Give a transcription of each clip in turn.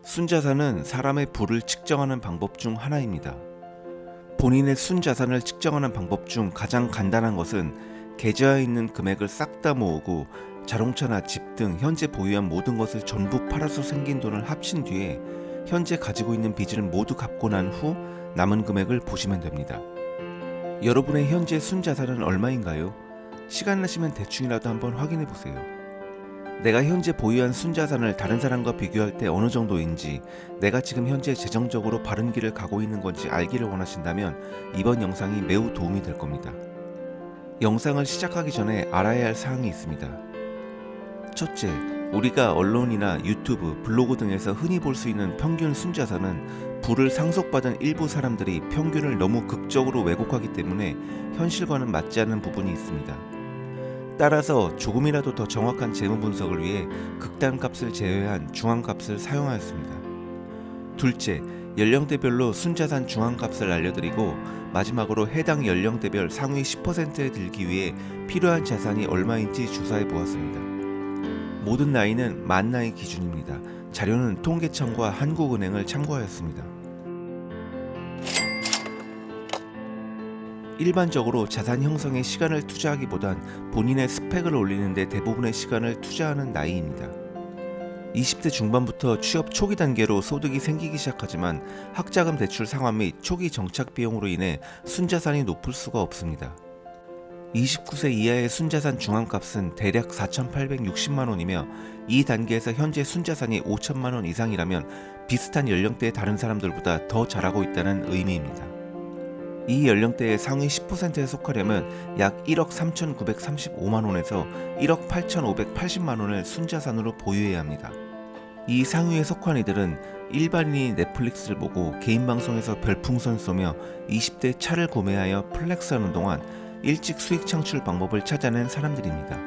순자산은 사람의 부를 측정하는 방법 중 하나입니다. 본인의 순자산을 측정하는 방법 중 가장 간단한 것은 계좌에 있는 금액을 싹 다 모으고 자동차나 집 등 현재 보유한 모든 것을 전부 팔아서 생긴 돈을 합친 뒤에 현재 가지고 있는 빚을 모두 갚고 난 후 남은 금액을 보시면 됩니다. 여러분의 현재 순자산은 얼마인가요? 시간 나시면 대충이라도 한번 확인해 보세요. 내가 현재 보유한 순자산을 다른 사람과 비교할 때 어느 정도인지, 내가 지금 현재 재정적으로 바른 길을 가고 있는 건지 알기를 원하신다면 이번 영상이 매우 도움이 될 겁니다. 영상을 시작하기 전에 알아야 할 사항이 있습니다. 첫째, 우리가 언론이나 유튜브, 블로그 등에서 흔히 볼 수 있는 평균 순자산은 부를 상속받은 일부 사람들이 평균을 너무 극적으로 왜곡하기 때문에 현실과는 맞지 않는 부분이 있습니다. 따라서 조금이라도 더 정확한 재무 분석을 위해 극단값을 제외한 중앙값을 사용하였습니다. 둘째, 연령대별로 순자산 중앙값을 알려드리고, 마지막으로 해당 연령대별 상위 10%에 들기 위해 필요한 자산이 얼마인지 조사해 보았습니다. 모든 나이는 만 나이 기준입니다. 자료는 통계청과 한국은행을 참고하였습니다. 일반적으로 자산 형성에 시간을 투자하기보단 본인의 스펙을 올리는 데 대부분의 시간을 투자하는 나이입니다. 20대 중반부터 취업 초기 단계로 소득이 생기기 시작하지만 학자금 대출 상환 및 초기 정착 비용으로 인해 순자산이 높을 수가 없습니다. 29세 이하의 순자산 중앙값은 대략 4,860만원이며 이 단계에서 현재 순자산이 5천만원 이상이라면 비슷한 연령대의 다른 사람들보다 더 잘하고 있다는 의미입니다. 이 연령대의 상위 10%에 속하려면 약 1억 3,935만원에서 1억 8,580만원을 순자산으로 보유해야 합니다. 이 상위에 속한 이들은 일반인이 넷플릭스를 보고 개인 방송에서 별풍선 쏘며 20대 차를 구매하여 플렉스하는 동안 일찍 수익 창출 방법을 찾아낸 사람들입니다.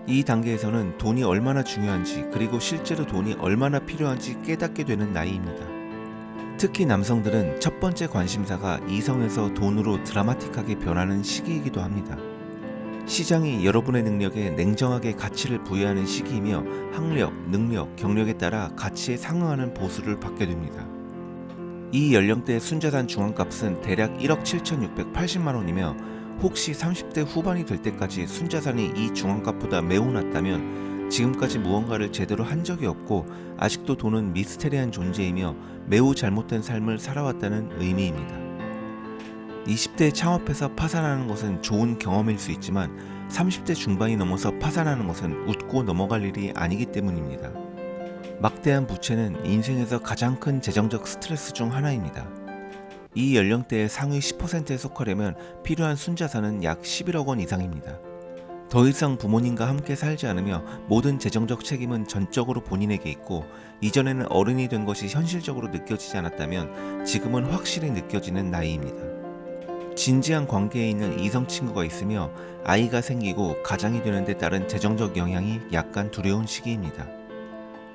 이 단계에서는 돈이 얼마나 중요한지, 그리고 실제로 돈이 얼마나 필요한지 깨닫게 되는 나이입니다. 특히 남성들은 첫 번째 관심사가 이성에서 돈으로 드라마틱하게 변하는 시기이기도 합니다. 시장이 여러분의 능력에 냉정하게 가치를 부여하는 시기이며 학력, 능력, 경력에 따라 가치에 상응하는 보수를 받게 됩니다. 이 연령대의 순자산 중앙값은 대략 1억 7,680만원이며 혹시 30대 후반이 될 때까지 순자산이 이 중앙값보다 매우 낮다면 지금까지 무언가를 제대로 한 적이 없고 아직도 돈은 미스테리한 존재이며 매우 잘못된 삶을 살아왔다는 의미입니다. 20대에 창업해서 파산하는 것은 좋은 경험일 수 있지만 30대 중반이 넘어서 파산하는 것은 웃고 넘어갈 일이 아니기 때문입니다. 막대한 부채는 인생에서 가장 큰 재정적 스트레스 중 하나입니다. 이 연령대의 상위 10%에 속하려면 필요한 순자산은 약 11억 원 이상입니다. 더 이상 부모님과 함께 살지 않으며 모든 재정적 책임은 전적으로 본인에게 있고, 이전에는 어른이 된 것이 현실적으로 느껴지지 않았다면 지금은 확실히 느껴지는 나이입니다. 진지한 관계에 있는 이성 친구가 있으며 아이가 생기고 가장이 되는 데 따른 재정적 영향이 약간 두려운 시기입니다.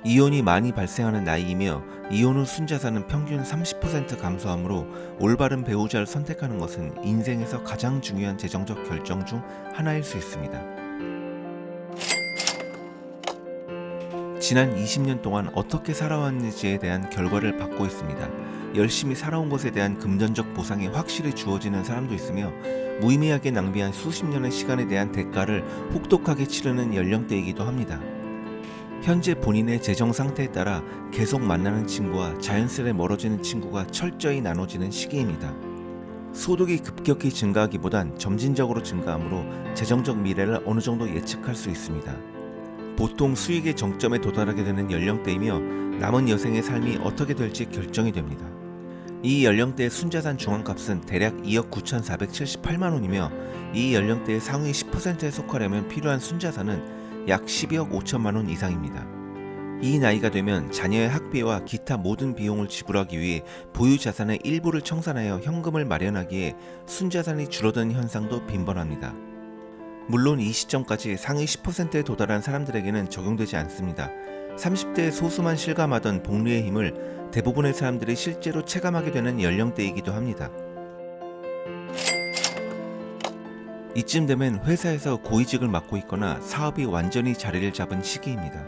이혼이 많이 발생하는 나이이며 이혼 후 순자산은 평균 30% 감소하므로 올바른 배우자를 선택하는 것은 인생에서 가장 중요한 재정적 결정 중 하나일 수 있습니다. 지난 20년 동안 어떻게 살아왔는지에 대한 결과를 받고 있습니다. 열심히 살아온 것에 대한 금전적 보상이 확실히 주어지는 사람도 있으며 무의미하게 낭비한 수십 년의 시간에 대한 대가를 혹독하게 치르는 연령대이기도 합니다. 현재 본인의 재정 상태에 따라 계속 만나는 친구와 자연스레 멀어지는 친구가 철저히 나눠지는 시기입니다. 소득이 급격히 증가하기보단 점진적으로 증가하므로 재정적 미래를 어느 정도 예측할 수 있습니다. 보통 수익의 정점에 도달하게 되는 연령대이며 남은 여생의 삶이 어떻게 될지 결정이 됩니다. 이 연령대의 순자산 중앙값은 대략 2억 9,478만원이며 이 연령대의 상위 10%에 속하려면 필요한 순자산은 약 12억 5천만원 이상입니다. 이 나이가 되면 자녀의 학비와 기타 모든 비용을 지불하기 위해 보유 자산의 일부를 청산하여 현금을 마련하기에 순자산이 줄어드는 현상도 빈번합니다. 물론 이 시점까지 상위 10%에 도달한 사람들에게는 적용되지 않습니다. 30대의 소수만 실감하던 복리의 힘을 대부분의 사람들이 실제로 체감하게 되는 연령대이기도 합니다. 이쯤 되면 회사에서 고위직을 맡고 있거나 사업이 완전히 자리를 잡은 시기입니다.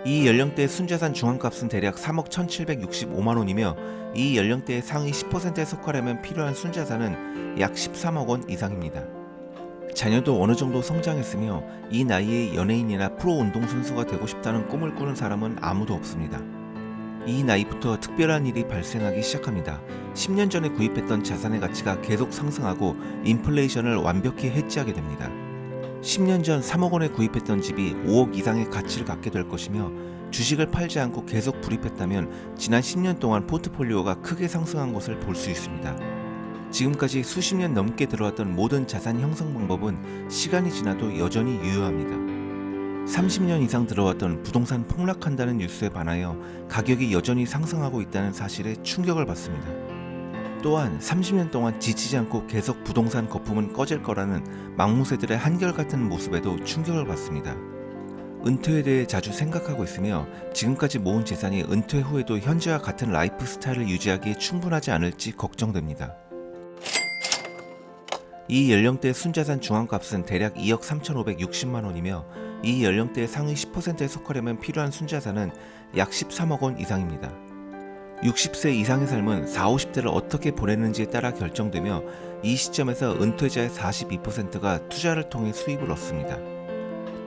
이 연령대 순자산 중앙값은 대략 3억 1,765만 원이며 이 연령대의 상위 10%에 속하려면 필요한 순자산은 약 13억 원 이상입니다. 자녀도 어느 정도 성장했으며 이 나이에 연예인이나 프로 운동선수가 되고 싶다는 꿈을 꾸는 사람은 아무도 없습니다. 이 나이부터 특별한 일이 발생하기 시작합니다. 10년 전에 구입했던 자산의 가치가 계속 상승하고 인플레이션을 완벽히 해지하게 됩니다. 10년 전 3억 원에 구입했던 집이 5억 이상의 가치를 갖게 될 것이며 주식을 팔지 않고 계속 불입했다면 지난 10년 동안 포트폴리오가 크게 상승한 것을 볼 수 있습니다. 지금까지 수십 년 넘게 들어왔던 모든 자산 형성 방법은 시간이 지나도 여전히 유효합니다. 30년 이상 들어왔던 부동산 폭락한다는 뉴스에 반하여 가격이 여전히 상승하고 있다는 사실에 충격을 받습니다. 또한 30년 동안 지치지 않고 계속 부동산 거품은 꺼질 거라는 망무새들의 한결같은 모습에도 충격을 받습니다. 은퇴에 대해 자주 생각하고 있으며 지금까지 모은 재산이 은퇴 후에도 현재와 같은 라이프 스타일을 유지하기에 충분하지 않을지 걱정됩니다. 이 연령대 순자산 중앙값은 대략 2억 3,560만 원이며 이 연령대의 상위 10%에 속하려면 필요한 순자산은 약 13억 원 이상입니다. 60세 이상의 삶은 40, 50대를 어떻게 보내는지에 따라 결정되며 이 시점에서 은퇴자의 42%가 투자를 통해 수입을 얻습니다.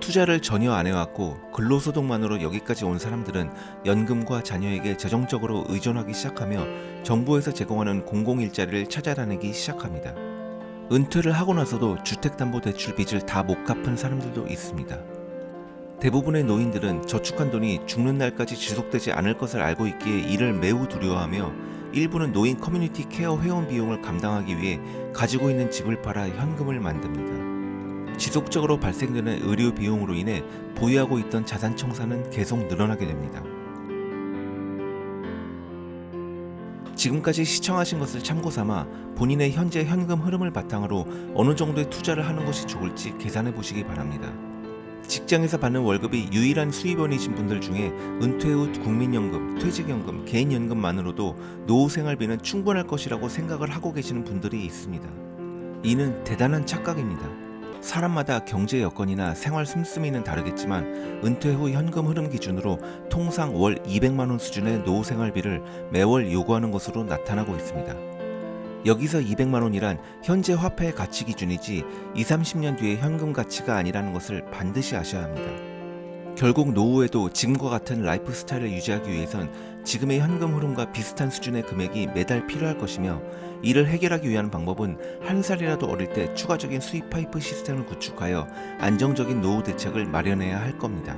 투자를 전혀 안 해왔고 근로소득만으로 여기까지 온 사람들은 연금과 자녀에게 재정적으로 의존하기 시작하며 정부에서 제공하는 공공일자리를 찾아다니기 시작합니다. 은퇴를 하고 나서도 주택담보대출 빚을 다 못 갚은 사람들도 있습니다. 대부분의 노인들은 저축한 돈이 죽는 날까지 지속되지 않을 것을 알고 있기에 이를 매우 두려워하며 일부는 노인 커뮤니티 케어 회원 비용을 감당하기 위해 가지고 있는 집을 팔아 현금을 만듭니다. 지속적으로 발생되는 의료 비용으로 인해 보유하고 있던 자산 청산은 계속 늘어나게 됩니다. 지금까지 시청하신 것을 참고삼아 본인의 현재 현금 흐름을 바탕으로 어느 정도의 투자를 하는 것이 좋을지 계산해 보시기 바랍니다. 직장에서 받는 월급이 유일한 수입원이신 분들 중에 은퇴 후 국민연금, 퇴직연금, 개인연금만으로도 노후 생활비는 충분할 것이라고 생각을 하고 계시는 분들이 있습니다. 이는 대단한 착각입니다. 사람마다 경제 여건이나 생활 씀씀이는 다르겠지만 은퇴 후 현금 흐름 기준으로 통상 월 200만 원 수준의 노후 생활비를 매월 요구하는 것으로 나타나고 있습니다. 여기서 200만 원이란 현재 화폐의 가치 기준이지 20-30년 뒤의 현금 가치가 아니라는 것을 반드시 아셔야 합니다. 결국 노후에도 지금과 같은 라이프 스타일을 유지하기 위해선 지금의 현금 흐름과 비슷한 수준의 금액이 매달 필요할 것이며 이를 해결하기 위한 방법은 한 살이라도 어릴 때 추가적인 수입 파이프 시스템을 구축하여 안정적인 노후 대책을 마련해야 할 겁니다.